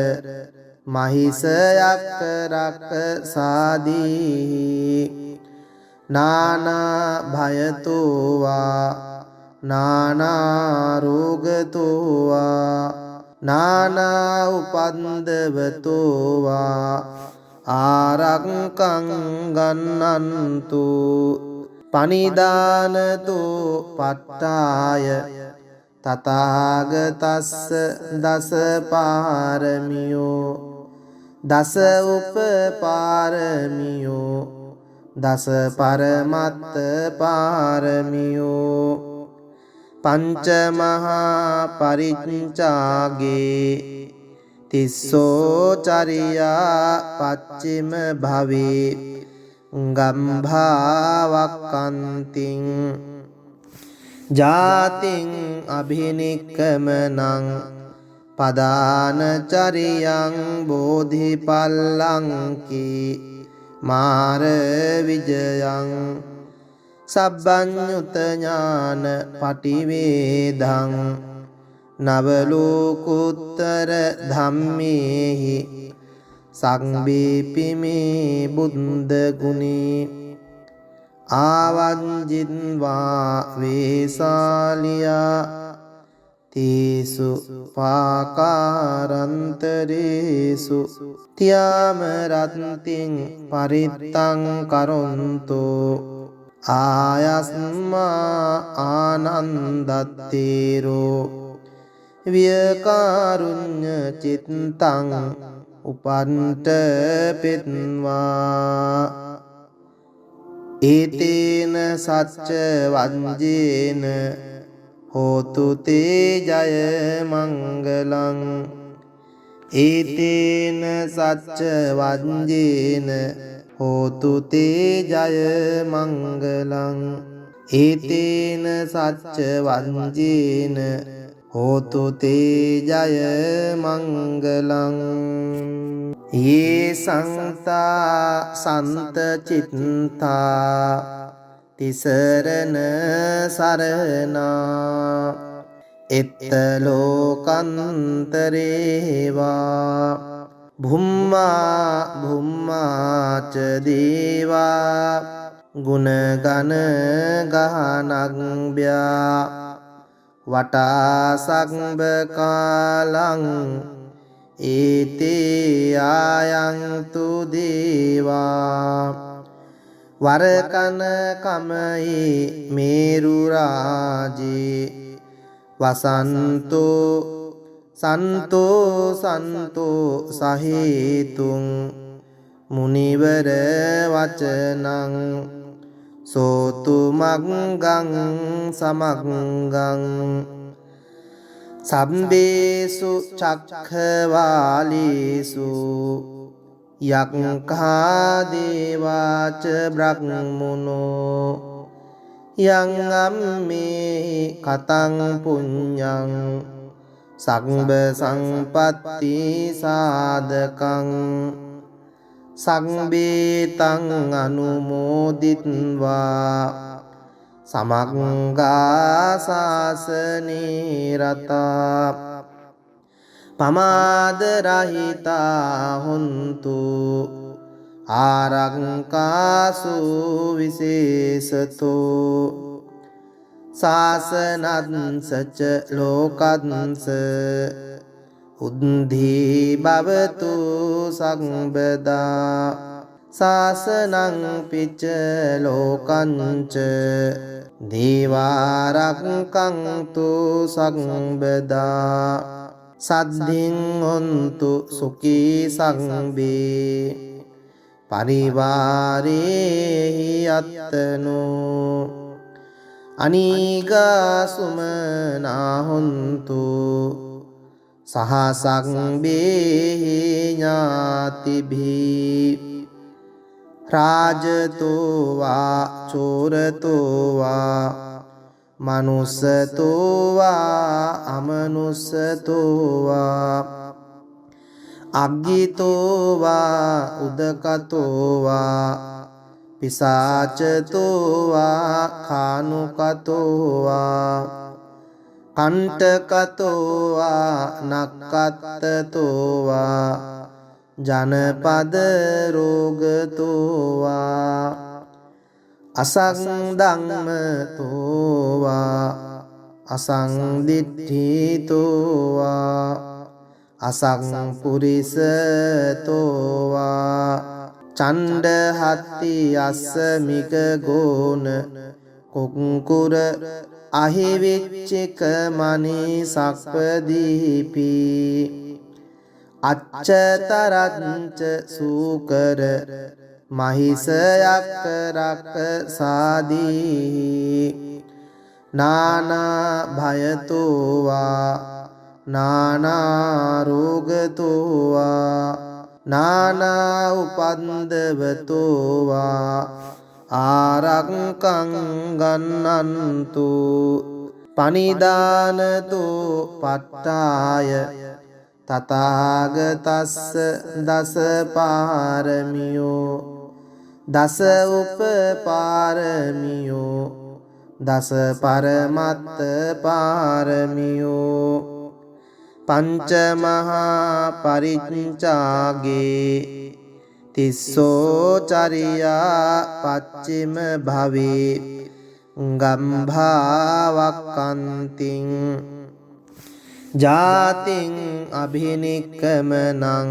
මහිසයක් රක්ක සාදී නානා භයතෝ වා නානා රෝගතෝ වා නානා උපන්දවතෝ වා ආරක්ඛං ගන්නන්තු පනිදානතෝ පට්ඨාය තථාගතස්ස දස පාරමියෝ දස උපපාරමියෝ දස පරමත්ත පාරමියෝ පංච මහා පරිච්ඡාගේ තිස්සෝ චරියා පච්චිම භවේ ගම්භාවක්කන්තිං ජාතිං අභිනික්කමනං පදානචරියං බෝධිපල්ලංකි මාර විජයං සබ්බඤ්ඤුත ඥාන පටිවේදං නවලෝකුත්තර ධම්මේහි සංබේපිමේ බුද්ධ ගුණේ ආවංජින්වා වේසාලියා තේසු පාකාරන්තරේසු තියාම රත්තිං පරිත්තං කරොන්තෝ ආයස්මා ආනන්දත්තේරෝ වියකාරුඤ්ඤ චිත්තං උපන්ට පෙත්වා ඒතේන සච්ච වංජේන හෝතු තේ ජය මංගලං ඒතේන සච්ච වංජේන හෝතු තේ ජය මංගලං ඒතේන සච්ච වංජේන හෝතු තේ ජය මංගලං යේ සංතා සන්ත චිත්තා තිසරණ සරණා එත්ත ලෝකන්තරේවා භුම්මා භුම්මාච දේවා ගුණගන ගහනග්භ්‍යා වටා සක්බ කාලං ඒතේ ආයන්තු දේවා වරකන කමයි මේරු රාජේ වසන්තෝ සන්තෝ සන්තෝ සහේතුං මුනිවර වචනං සෝතු මග්ගං සමග්ගං සම්බේසු චක්ඛවාලේසු යක්ඛා දේවාච බ්‍රහ්මනෝ යං අම්මේ කතං පුඤ්ඤං සග්බ සංපත්ති සාධකං සංබේතං අනුමෝදිත්වා සමග්ගා සාසනේ රතා පමාද රහිතා හොන්තු ආරක්කාසු විශේෂතෝ සාසනංසච ලෝකංස උද්ධි භවතු සම්බදා සාසනං පිච්ච ලෝකංච දේවාරක්ඛන්තු සම්බදා සද්ධින් හොන්තු සුඛී සංබේ පරිවාරේ යත්තනෝ අනීගා සුමනා හොන්තු සහසංබේ ඥාතිභී රාජතෝ වා චෝරතෝ වා මනුස්සතෝ වා අමනුස්සතෝ වා අග්ගිතෝ වා උදකතෝ වා පිසාචතෝ වා කානුකතෝ වා කණ්ඨකතෝ වා නක්ඛත්තතෝ වා ජනපද රෝගතෝ වා අසංධම්මතෝ වා අසංදිට්ඨිතෝ වා අසංපුරිසතෝ වා චණ්ඩහත්ති අස්සමික ගෝන කුක්කුර අහිවිච්චික මනී සක්පදීපි අච්චතරංච සූකර මහිසයක් රක්ක සාදී නානා භයතෝ වා නානා රෝගතෝ වා නානා උපන්දවතෝ වා ආරක්ඛං ගන්නන්තු පනිදානතෝ පට්ඨාය තථාගතස්ස දස පාරමියෝ දස උපපාරමියෝ දස පරමත්ත පාරමියෝ පංච මහා පරිච්ඡාගේ තිස්සෝ චරියා පච්චිම භවේ ගම්භාවක්කන්තිං ජාතින් අභිනික්කමනං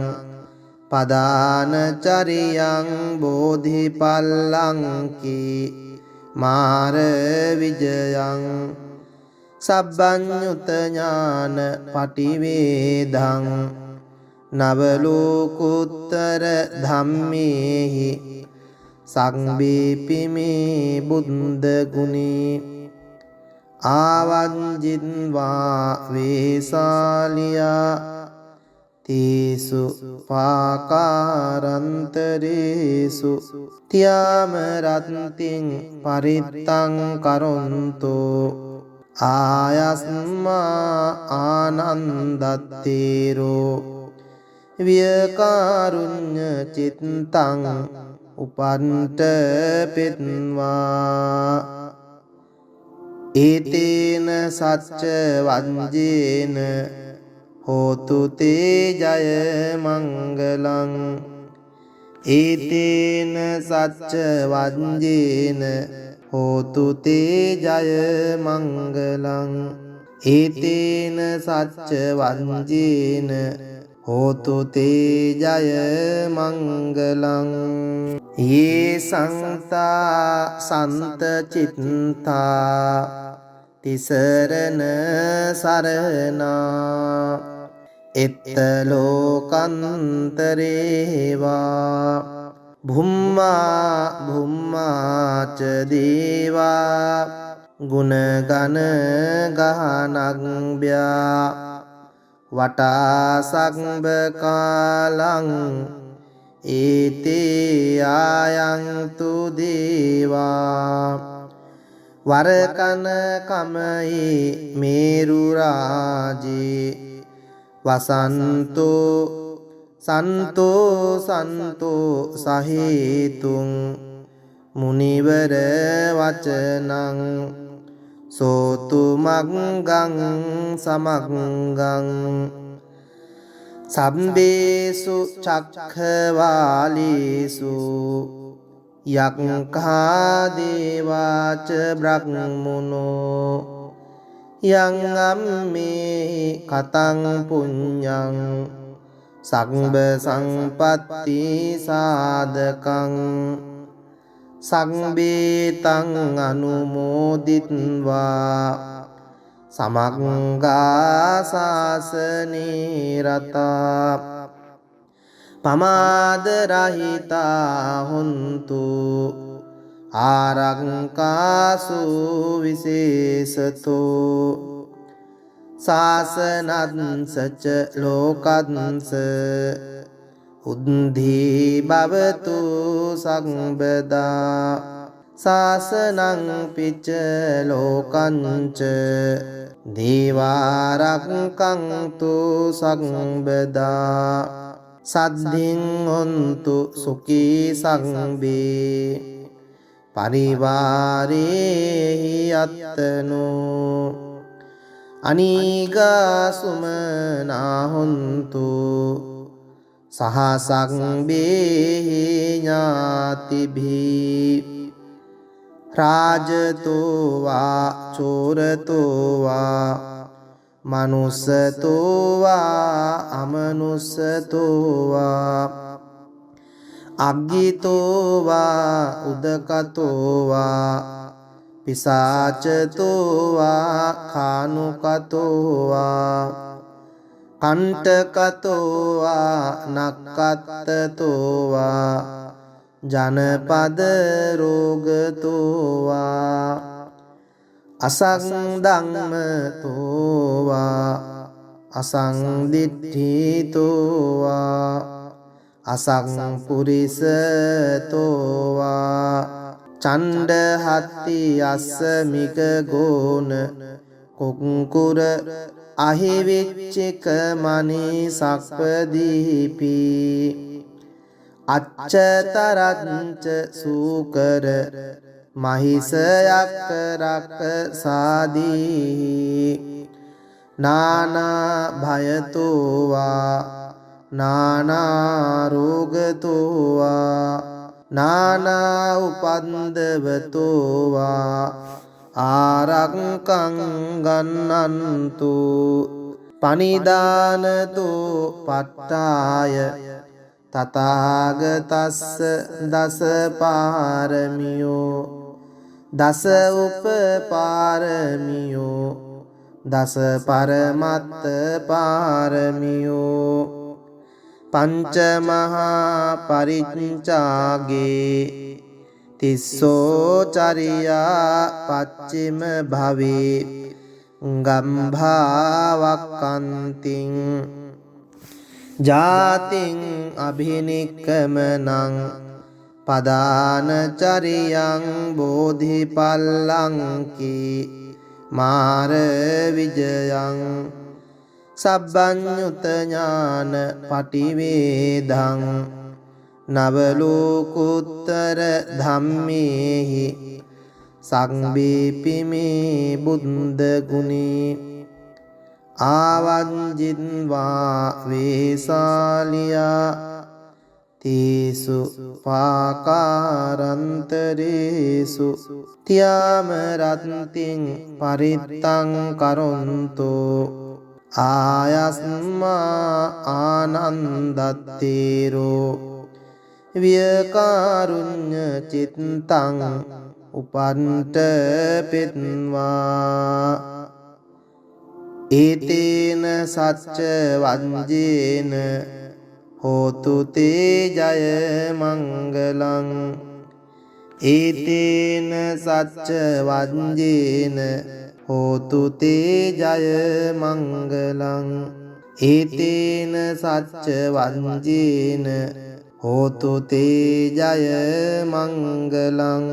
පදාන චරියං බෝධිපල්ලංකි මාර විජයං සබ්බඤ්ඤුත ඥාන පටිවේදං නවලෝකුත්තර ධම්මේහි සංබේපිමේ බුද්ධ ගුණේ ආවංජින්වා වේසාලියා තේසු පාකාරන්තරේසු තියාම රත්තිං පරිත්තං කරොන්තෝ ආයස්මා ආනන්දත්තේරෝ වියකාරුඤ්ඤ චිත්තං උපන්ත පෙත්වා ඒතේන සච්ච වංජේන හෝතු තේ ජය මංගලං ඒතේන සච්ච වංජේන හෝතු තේ ජය මංගලං ඒතේන සච්ච වංජේන හෝතු තේ ජය මංගලං යේ සංතා සන්ත චිත්තා තිසරණ සරණා එත්ත ලෝකන්තරේවා භුම්මා භුම්මාච දේවා ගුණගන ගහනග්භ්‍යා වටා සග්බ කාලං ඒතේ ආයන්තු දේවා වරකන කමයි මේරු රාජේ වසන්තෝ සන්තෝ සන්තෝ සහේතුං මුනිවර වචනං සෝතු මග්ගං සමග්ගං සම්බේසු චක්ඛවාලීසු යක්ඛා දේවාච බ්‍රහ්මනෝ යං අම්මේ කතං පුඤ්ඤං සග්බ සංපත්ති සාධකං සංබේතං අනුමෝදිත්වා සමග්ගා සාසනේ රතා පමාද රහිතා හොන්තු ආරක්කාසු විශේෂතෝ සාසනංසච ලෝකංස උද්ධි භවතු සංබදා සාසනං පිච්ච ලෝකංච දේවාරක්ඛන්තු සංබදා සද්ධින් හොන්තු සුඛී සංබේ පරිවාරේහි අත්තනෝ අනීගා සුමනා හොන්තු සහ සංබේහි ඥාතිභී රාජතෝ වා චෝරතෝ වා මනුස්සතෝ වා අමනුස්සතෝ වා අග්ගිතෝ වා උදකතෝ වා පිසාචතෝ වා කානුකතෝ වා කණ්ඨකතෝ වා නක්කත්තතෝ වා ජනපද රෝගතෝ වා අසංධම්මතෝ වා අසංදිට්ඨිතෝ වා අසංපුරිසතෝ වා චණ්ඩහත්ති අස්සමික ගෝන කුක්කුර අහිවිච්චික මනී සක්පදීපි අච්චතරංච සූකර මහිසයක් රක්ක සාදී නානා භයතෝ වා නානා රෝගතෝ වා නානා උපන්දවතෝ වා ආරක්ඛං ගන්නන්තු පනිදානතෝ පට්ඨාය තථාගතස්ස දස පාරමියෝ දස උපපාරමියෝ දස පරමත්ත පාරමියෝ පංච මහා පරිච්ඡාගේ තිස්සෝ චරියා පච්චිම භවේ ගම්භාවක්කන්තිං ජාතිං අභිනික්කමනං පදාන චරියං බෝධිපල්ලංකි මාර විජයං සබ්බඤ්ඤුත ඥාන පටිවේදං නවලෝකුත්තර ධම්මේහි සංබීපිමේ බුද්ධ ගුණේ ආවංජින්වා වේසාලියා තේසු පාකාරන්තරේසු තියාම රත්තිං පරිත්තං කරොන්තෝ ආයස්මා ආනන්දත්තේරෝ වියකාරුඤ්ඤ චිත්තං උපන්ට පෙත්වා ඒතේන සච්ච වංජේන හෝතු තේ ජය මංගලං ඒතේන සච්ච වංජේන හෝතු තේ ජය මංගලං ඒතේන සච්ච වංජේන හෝතු තේ ජය මංගලං